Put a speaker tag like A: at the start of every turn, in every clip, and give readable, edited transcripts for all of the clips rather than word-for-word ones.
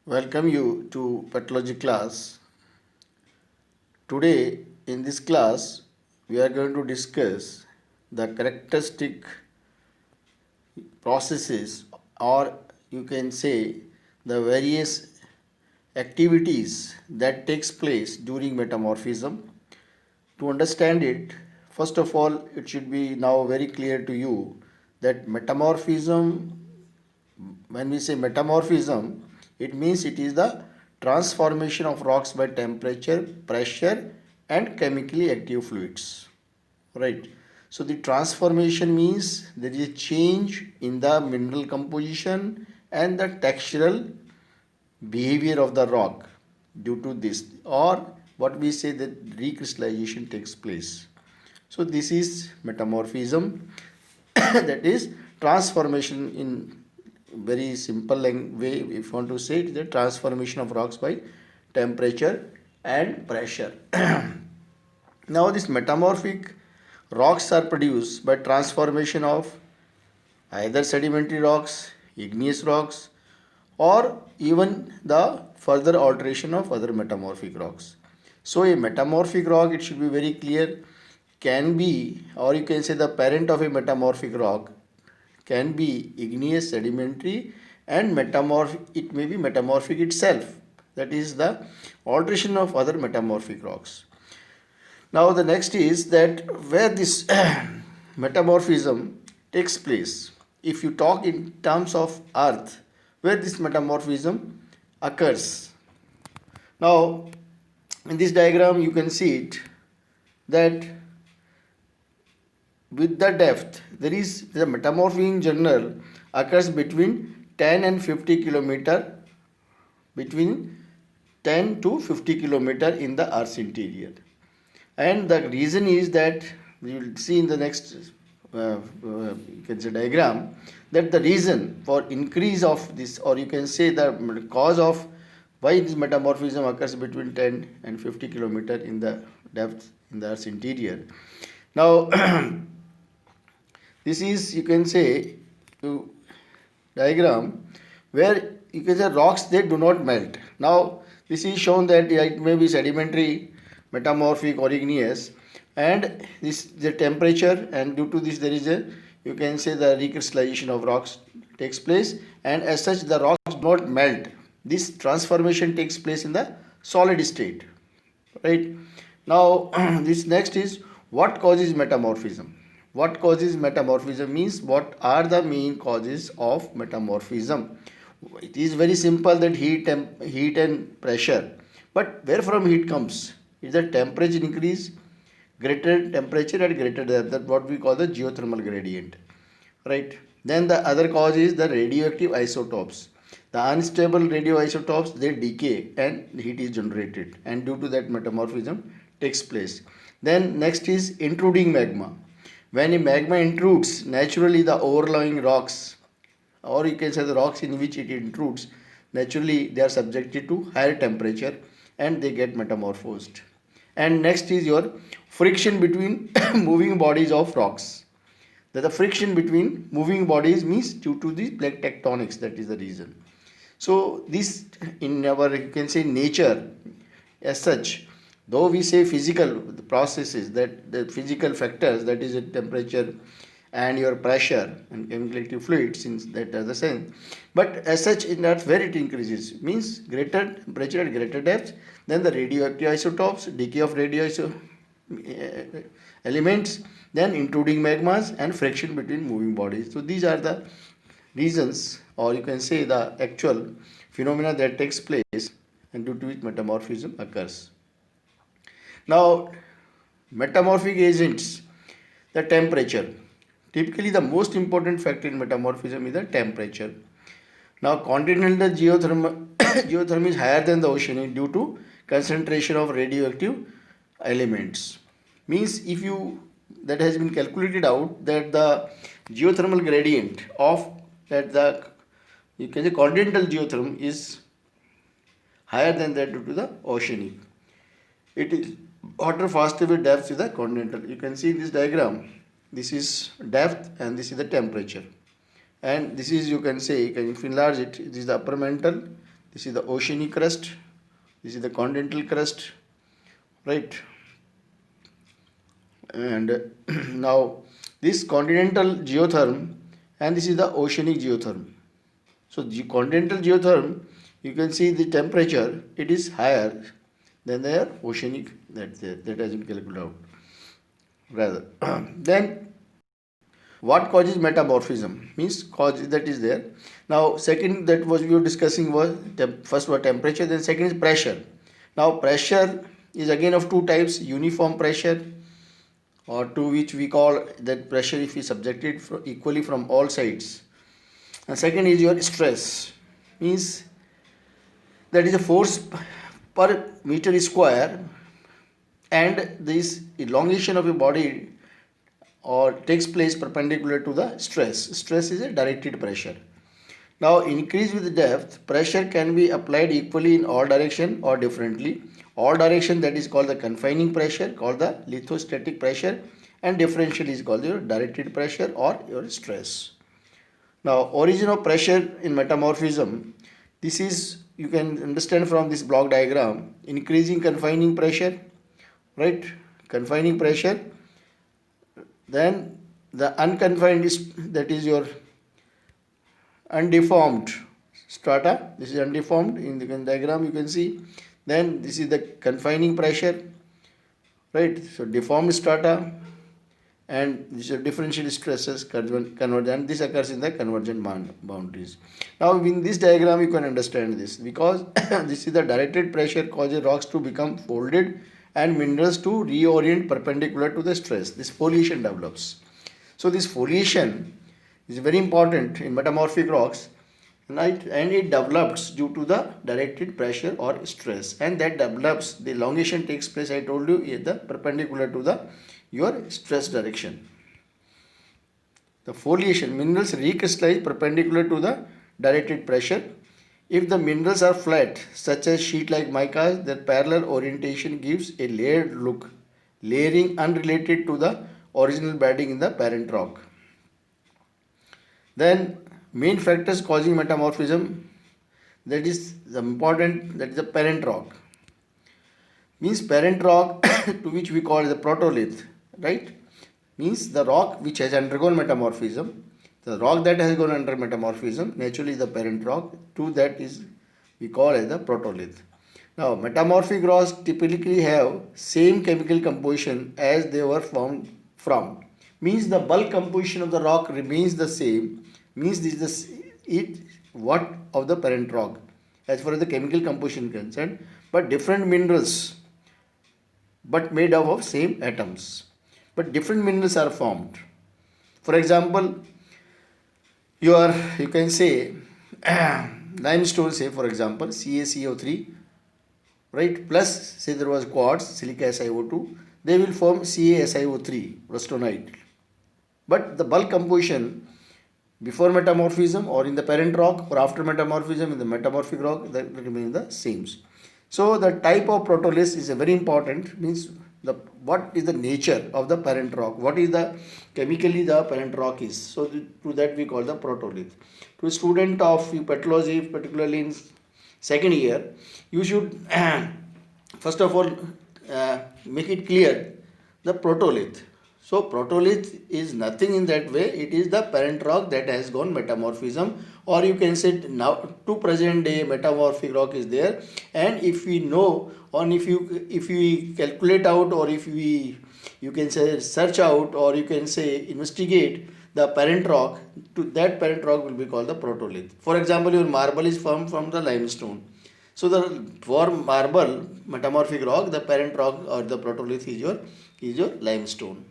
A: Welcome you to pathology class. Today in this class we are going to discuss the characteristic processes, or you can say the various activities that takes place during metamorphism. To understand it, first of all it should be now very clear to you that metamorphism, when we say metamorphism, it means it is the transformation of rocks by temperature, pressure, and chemically active fluids. Right. So the transformation means there is a change in the mineral composition and the textural behavior of the rock due to this, or what we say that recrystallization takes place. So this is metamorphism, that is transformation in very simple way. If you want to say it, the transformation of rocks by temperature and pressure. Now this metamorphic rocks are produced by transformation of either sedimentary rocks, igneous rocks, or even the further alteration of other metamorphic rocks. So a metamorphic rock, it should be very clear, can be, or you can say the parent of a metamorphic rock can be igneous, sedimentary, and metamorphic. It may be metamorphic itself, that is the alteration of other metamorphic rocks. Now the next is that where this metamorphism takes place. If you talk in terms of earth, where this metamorphism occurs. Now in this diagram you can see it, that with the depth, there is the metamorphism in general occurs between 10 and 50 kilometer, between 10 to 50 kilometer in the earth's interior. And the reason is that we will see in the next you can say diagram, that the reason for increase of this, or you can say the cause of why this metamorphism occurs between 10 and 50 kilometer in the depth in the earth's interior. Now this is, you can say, diagram where you can say rocks, they do not melt. Now this is shown that it may be sedimentary, metamorphic, or igneous, and this the temperature, and due to this there is a, you can say, the recrystallization of rocks takes place, and as such the rocks do not melt. This transformation takes place in the solid state. Right. Now this next is what causes metamorphism. What causes metamorphism means what are the main causes of metamorphism. It is very simple, that heat and pressure. But where from heat comes? It's the temperature increase, greater temperature at greater depth. That's what we call the geothermal gradient. Right. Then the other cause is the radioactive isotopes. The unstable radioisotopes, they decay and heat is generated, and due to that metamorphism takes place. Then next is intruding magma. When a magma intrudes, naturally the overlying rocks, or you can say the rocks in which it intrudes, naturally they are subjected to higher temperature and they get metamorphosed. And next is your friction between moving bodies of rocks. That the friction between moving bodies means due to the plate tectonics, that is the reason. So this, in our, you can say, nature as such, though we say physical processes, that the physical factors, that is the temperature and your pressure and chemical active fluids, since that are the same, but as such in earth where it increases means greater temperature at greater depths, then the radioactive isotopes, decay of elements, then intruding magmas and friction between moving bodies. So these are the reasons, or you can say the actual phenomena that takes place and due to which metamorphism occurs. Now metamorphic agents, the temperature. Typically the most important factor in metamorphism is the temperature. Now continental geothermal is higher than the oceanic due to concentration of radioactive elements. Means if you, that has been calculated out, that the geothermal gradient of that the, you can say, continental geothermal is higher than that due to the oceanic. It is hotter faster with depth is the continental. You can see in this diagram, this is depth and this is the temperature, and this is, you can say, you can enlarge it, this is the upper mantle, This is the oceanic crust. This is the continental crust, right? And now this continental geotherm and this is the oceanic geotherm. So the continental geotherm, you can see the temperature, it is higher than the oceanic that has been calculated out. Rather, then what causes metamorphism? Means cause that is there. Now second that was we were discussing was first was temperature, then second is pressure. Now pressure is again of two types: uniform pressure, or to which we call that pressure if we subject it equally from all sides. And second is your stress, means that is a force per meter square, and this elongation of a body or takes place perpendicular to the stress. Stress is a directed pressure. Now increase with depth, pressure can be applied equally in all direction or differently. All direction, that is called the confining pressure, called the lithostatic pressure, and differential is called your directed pressure or your stress. Now origin of pressure in metamorphism, this is you can understand from this block diagram. Increasing confining pressure, right? Confining pressure, then the unconfined is, that is your undeformed strata. This is undeformed in the diagram you can see. Then this is the confining pressure, right? So deformed strata, and these are differential stresses convergent. This occurs in the convergent boundaries. Now in this diagram you can understand this, because this is the directed pressure causes rocks to become folded and minerals to reorient perpendicular to the stress. This foliation develops. So this foliation is very important in metamorphic rocks, right? And it develops due to the directed pressure or stress, and that develops, the elongation takes place, I told you, is the perpendicular to the your stress direction. The foliation, minerals recrystallize perpendicular to the directed pressure. If the minerals are flat, such as sheet like mica, their parallel orientation gives a layered look, layering unrelated to the original bedding in the parent rock. Then main factors causing metamorphism, that is the important, that is the parent rock. Means parent rock to which we call the protolith, right? Means the rock which has undergone metamorphism. The rock that has gone under metamorphism naturally is the parent rock. To that is we call as the protolith. Now metamorphic rocks typically have same chemical composition as they were formed from. Means the bulk composition of the rock remains the same. Means this is it what of the parent rock as far as the chemical composition concerned, but different minerals, but made up of same atoms. But different minerals are formed. For example, you can say limestone, say for example CaCO3, right, plus say there was quartz, silica SiO2, they will form CaSiO3, rustonite. But the bulk composition before metamorphism or in the parent rock or after metamorphism in the metamorphic rock, that remain the same. So the type of protolith is a very important, means the what is the nature of the parent rock, what is the chemically the parent rock is. So to that we call the protolith. To a student of petrology, particularly in second year, you should first of all make it clear the protolith. So protolith is nothing in that way, it is the parent rock that has gone metamorphism, or you can say now to present day metamorphic rock is there. And if we know, or if we calculate out, or if we you can say search out, or you can say investigate the parent rock, to that parent rock will be called the protolith. For example, your marble is formed from the limestone. So the for marble metamorphic rock, the parent rock or the protolith is your limestone.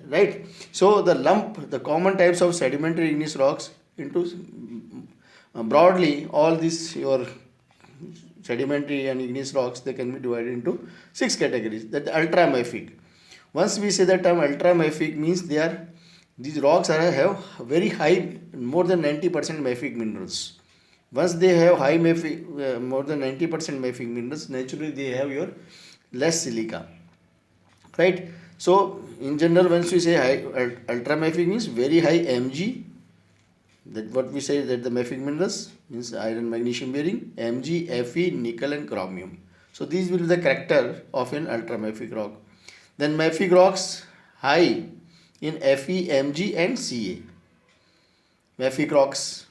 A: Right. So the lump, the common types of sedimentary igneous rocks into broadly all these your sedimentary and igneous rocks, they can be divided into 6 categories. That the ultramafic. Once we say the term ultramafic, means these rocks have very high, more than 90% mafic minerals. Once they have high mafic, more than 90% mafic minerals, naturally they have your less silica, right? So in general, once we say high ultramafic means very high Mg, that what we say that the mafic minerals means iron magnesium bearing, Mg, Fe, nickel and chromium. So these will be the character of an ultramafic rock. Then mafic rocks high in Fe, Mg and Ca. Mafic rocks.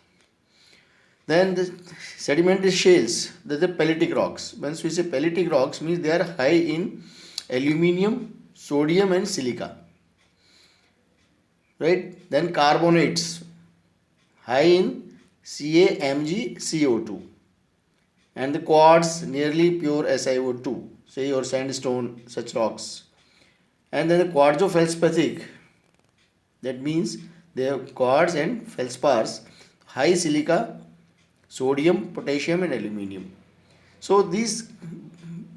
A: Then the sedimentary shales, that are the pelitic rocks. Once we say pelitic rocks, means they are high in aluminium, sodium and silica. Right? Then carbonates, high in Ca, Mg, CO2. And the quartz, nearly pure SiO2, say your sandstone, such rocks. And then the quartzo-feldspathic, that means they have quartz and feldspars, high silica, sodium, potassium and aluminium. So these,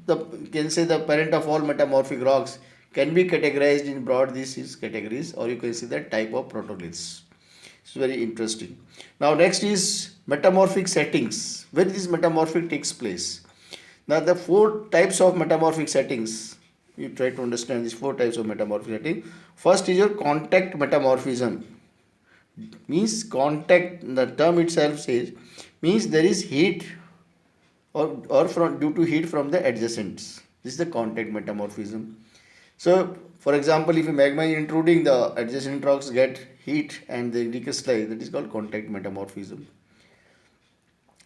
A: the can say the parent of all metamorphic rocks, can be categorized in broad these categories, or you can see the type of protoliths. It's very interesting. Now next is metamorphic settings, where this metamorphic takes place. Now the four types of metamorphic settings, you try to understand these four types of metamorphic setting. First is your contact metamorphism. Means contact, the term itself says, means there is heat or from due to heat from the adjacents. This is the contact metamorphism. So for example, if a magma is intruding, the adjacent rocks get heat and they recrystallize. That is called contact metamorphism.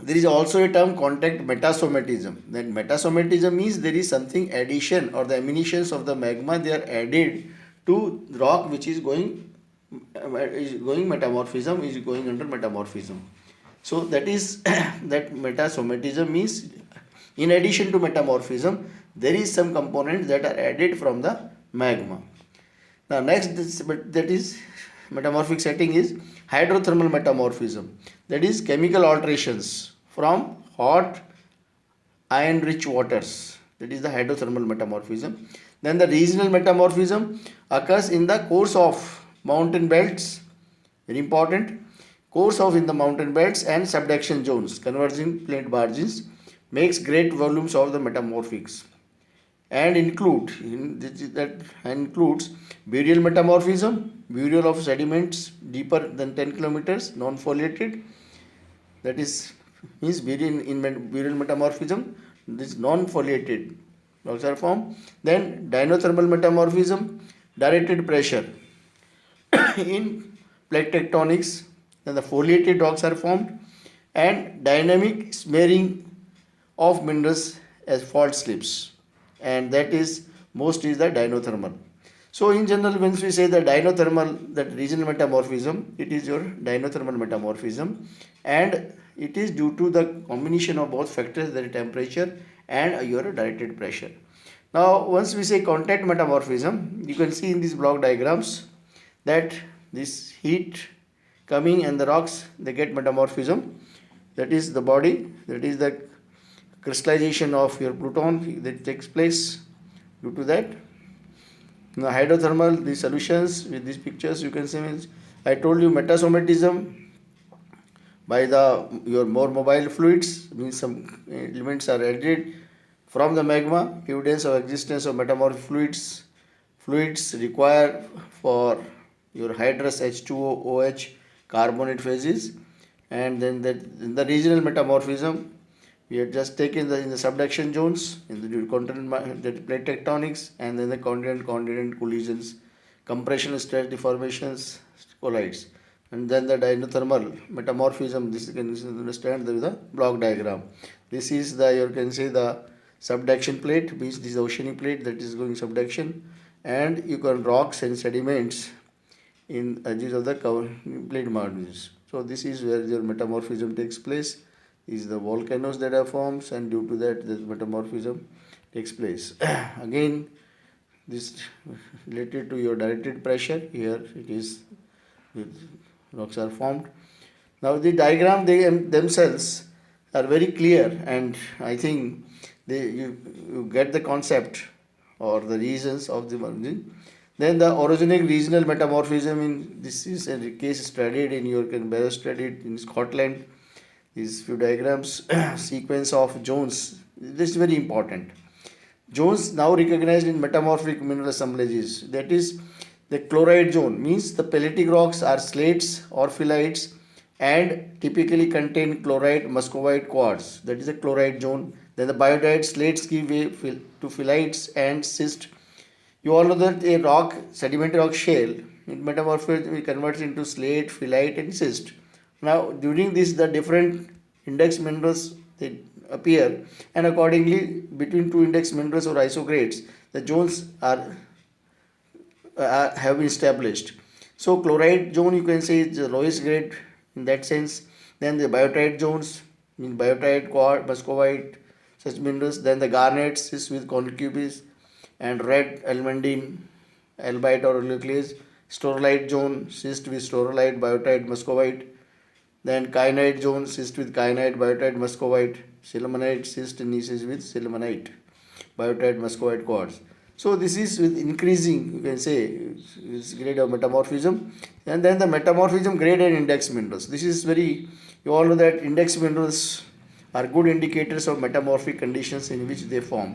A: There is also a term contact metasomatism. That metasomatism means there is something addition or the emanations of the magma, they are added to rock which is going metamorphism, is going under metamorphism. So that is that metasomatism means in addition to metamorphism, there is some components that are added from the magma. Now next, that is metamorphic setting is hydrothermal metamorphism. That is chemical alterations from hot iron rich waters. That is the hydrothermal metamorphism. Then the regional metamorphism occurs in the course of mountain belts. Very important. Course of in the mountain belts and subduction zones, converging plate margins, makes great volumes of the metamorphics, and includes burial metamorphism, burial of sediments deeper than 10 kilometers, non-foliated. That is means burial metamorphism. This non-foliated rocks are formed. Then dinothermal metamorphism, directed pressure in plate tectonics. Then the foliated rocks are formed, and dynamic smearing of minerals as fault slips, and that is most is the dinothermal. So in general, when we say the dinothermal, that regional metamorphism, it is your dinothermal metamorphism, and it is due to the combination of both factors, that is temperature and your directed pressure. Now once we say contact metamorphism, you can see in these block diagrams that this heat coming and the rocks, they get metamorphism. That is the body, that is the crystallization of your pluton that takes place due to that. Now hydrothermal, the solutions with these pictures you can see, means I told you metasomatism by the your more mobile fluids, means some elements are added from the magma, evidence of existence of metamorphic fluids required for your hydrous H2O OH carbonate phases. And then in the regional metamorphism, we have just taken in the subduction zones, in the continent, the plate tectonics, and then the continent collisions, compression stress deformations, collides. And then the dinothermal metamorphism, this you can understand with the block diagram. This is the, you can see the subduction plate, means this is the oceanic plate that is going subduction, and you can rocks and sediments in edges of the plate margins. So this is where your metamorphism takes place. These are the volcanoes that are formed, and due to that the metamorphism takes place. Again, this related to your directed pressure. Here it is, rocks are formed. Now the diagram, they themselves are very clear, and I think you get the concept or the reasons of the origin. Then the orogenic regional metamorphism, in this is a case studied in your Barrow studied in Scotland. These few diagrams, sequence of zones. This is very important. Zones now recognized in metamorphic mineral assemblages. That is the chloride zone, means the pelitic rocks are slates or phyllites and typically contain chloride muscovite quartz, that is a chloride zone. Then the biotite slates give way to phyllites and cyst. You all know that a rock, sedimentary rock shale, it metamorphoses, converts into slate, phyllite, and cyst. Now, during this, the different index minerals they appear, and accordingly, between two index minerals or isogrades, the zones have been established. So, chloride zone you can say is the lowest grade in that sense. Then the biotite zones, mean biotite, quartz, muscovite, such minerals. Then the garnets is with concubis and red almandine, albite or nucleus. Sterolite zone cyst with sterolite, biotite, muscovite. Then kyanite zone cyst with kyanite, biotite, muscovite. Sillimanite cyst niches with sillimanite, biotite, muscovite quartz. So this is with increasing, you can say, is grade of metamorphism, and then the metamorphism grade and index minerals. This is very, you all know that index minerals are good indicators of metamorphic conditions in which they form.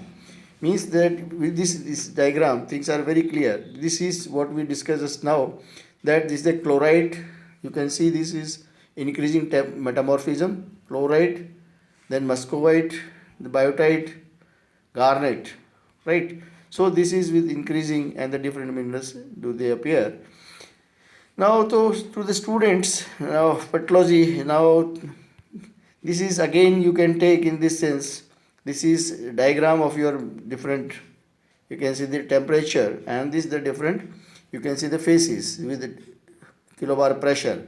A: Means that with this diagram, things are very clear. This is what we discussed just now. That this is the chloride. You can see this is increasing metamorphism. Chloride, then muscovite, the biotite, garnet, right? So this is with increasing and the different minerals do they appear. Now to the students, now pathology, now this is again you can take in this sense, this is diagram of your different, you can see the temperature and this the different, you can see the phases with the kilobar pressure,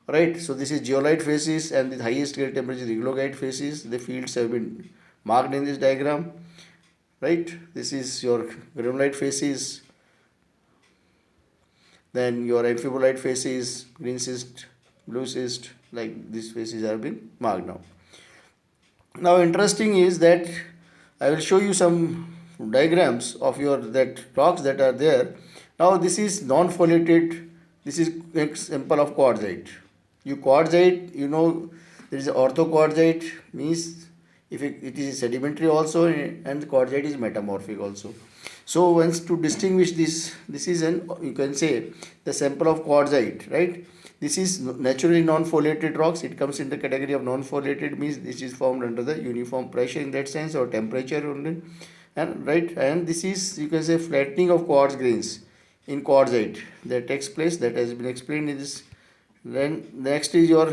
A: right? So this is geolite phases and the highest grade temperature regulogite phases. The fields have been marked in this diagram, right? This is your granulite phases, then your amphibolite phases, green cyst, blue cyst, like these phases have been marked now. Now interesting is that I will show you some diagrams of your that rocks that are there. Now this is non-foliated, this is example of quartzite. You quartzite, you know there is orthoquartzite, means if it is sedimentary also, and quartzite is metamorphic also. So once to distinguish this is an, you can say, the sample of quartzite, right? This is naturally non-foliated rocks. It comes in the category of non-foliated, means this is formed under the uniform pressure in that sense, or temperature only, and right. And this is, you can say, flattening of quartz grains in quartzite that takes place, that has been explained in this. Then next is your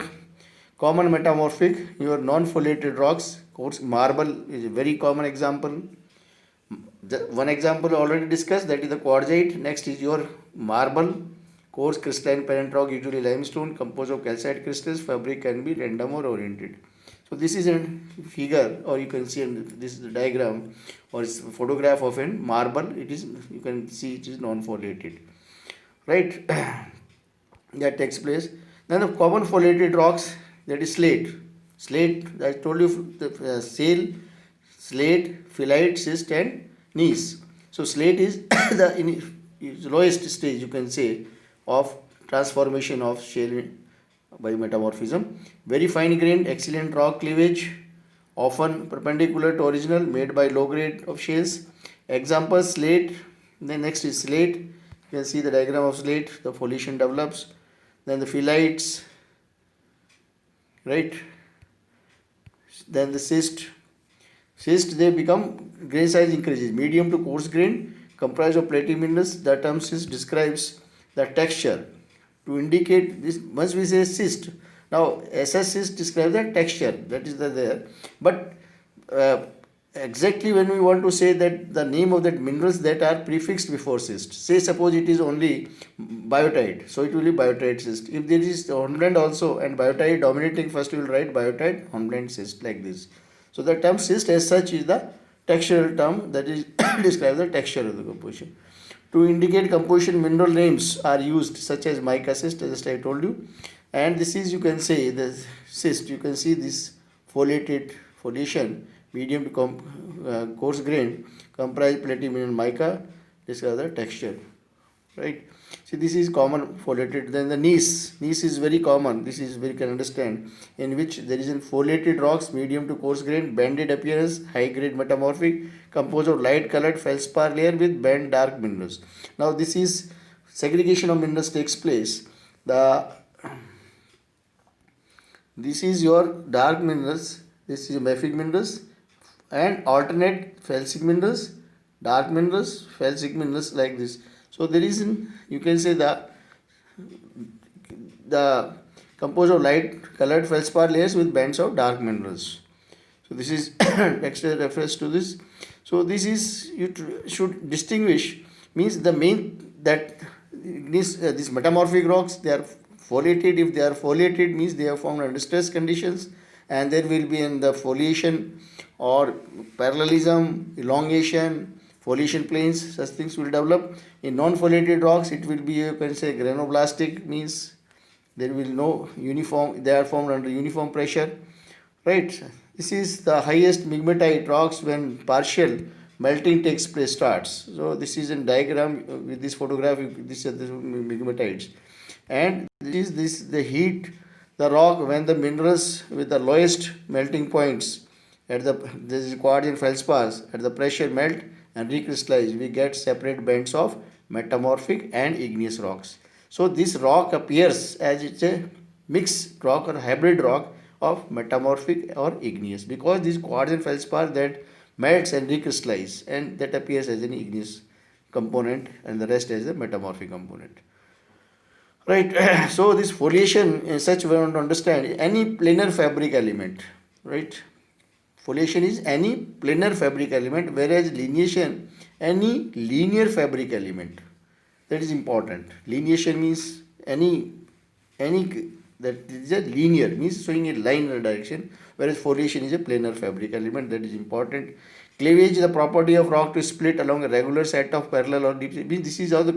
A: common metamorphic, your non-foliated rocks. Coarse marble is a very common example. One example already discussed, that is the quartzite. Next is your marble, coarse crystalline parent rock, usually limestone, composed of calcite crystals. Fabric can be random or oriented. So this is a figure, or you can see this is the diagram or photograph of a marble. It is, you can see it is non-foliated, right? That takes place. Then the common foliated rocks, that is slate. Slate, I told you, the shale, slate, phyllite, cyst, and gneiss. So slate is is lowest stage, you can say, of transformation of shale by metamorphism. Very fine grained, excellent rock cleavage, often perpendicular to original, made by low grade of shales. Example slate. Then next is slate. You can see the diagram of slate. The foliation develops. Then the phyllites, right? Then the cyst. Cyst, they become, grain size increases, medium to coarse grain, comprised of platy minerals. The term cyst describes the texture. To indicate this, once we say cyst, now SS cyst describes the texture, that is there. But exactly when we want to say that the name of that minerals that are prefixed before cyst, say suppose it is only biotite, so it will be biotite cyst. If there is hornblende also and biotite dominating, first we will write biotite hornblende cyst, like this. So the term cyst as such is the textural term that is describes the texture of the composition. To indicate composition, mineral names are used, such as mica cyst, as I told you. And this is, you can say, the cyst. You can see this foliated foliation, medium to coarse grain, comprise platinum and mica. Describe the texture, right? See, this is common foliated. Then the gneiss. Gneiss is very common. This is very can understand, in which there is in foliated rocks, medium to coarse grain, banded appearance, high grade metamorphic, composed of light colored feldspar layer with band dark minerals. Now this is segregation of minerals takes place. The This is your dark minerals, this is mafic minerals, and alternate felsic minerals, dark minerals, felsic minerals like this. So there is, you can say the composed of light colored feldspar layers with bands of dark minerals. So this is next reference to this. So this is, should distinguish, means the main that these metamorphic rocks, they are foliated. If they are foliated, means they are formed under stress conditions, and there will be in the foliation or parallelism, elongation, foliation planes, such things will develop. In non-foliated rocks, it will be, you can say, granoblastic, means there will no uniform, they are formed under uniform pressure, right? This is the highest migmatite rocks when partial melting takes place starts. So this is in diagram with this photograph, this is the migmatites, and this the heat the rock when the minerals with the lowest melting points at the, this is quartz and feldspars, at the pressure melt and recrystallize, we get separate bands of metamorphic and igneous rocks. So this rock appears as it's a mixed rock or hybrid rock of metamorphic or igneous, because this quartz and feldspar that melts and recrystallize, and that appears as an igneous component and the rest as a metamorphic component. Right. So this foliation, in such we want to understand any planar fabric element, right? Foliation is any planar fabric element, whereas lineation any linear fabric element. That is important. Lineation means any that is a linear, means showing a line in a direction, whereas foliation is a planar fabric element. That is important. Cleavage, the property of rock to split along a regular set of parallel or deep, means this is all the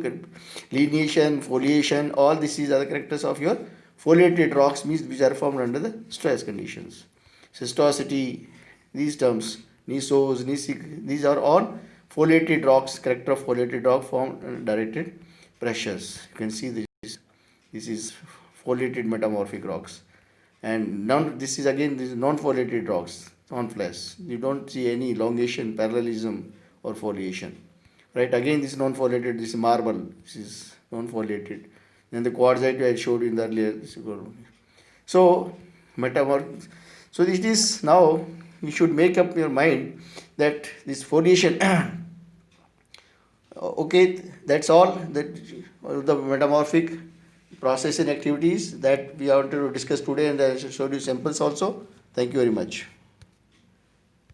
A: lineation, foliation, all this is other characters of your foliated rocks, means which are formed under the stress conditions. Cystosity, these terms, gneissos, gneissic, these are all foliated rocks, character of foliated rock formed under directed pressures. You can see this is foliated metamorphic rocks, and non, this is again this is non-foliated rocks, non-flash. You don't see any elongation, parallelism, or foliation. Right? Again, this is non-foliated. This is marble. This is non-foliated. Then the quartzite I showed in the earlier. So metamorph. So it is now you should make up your mind that this foliation. Okay, that's all. That the metamorphic process and activities that we wanted to discuss today, and I showed you samples also. Thank you very much.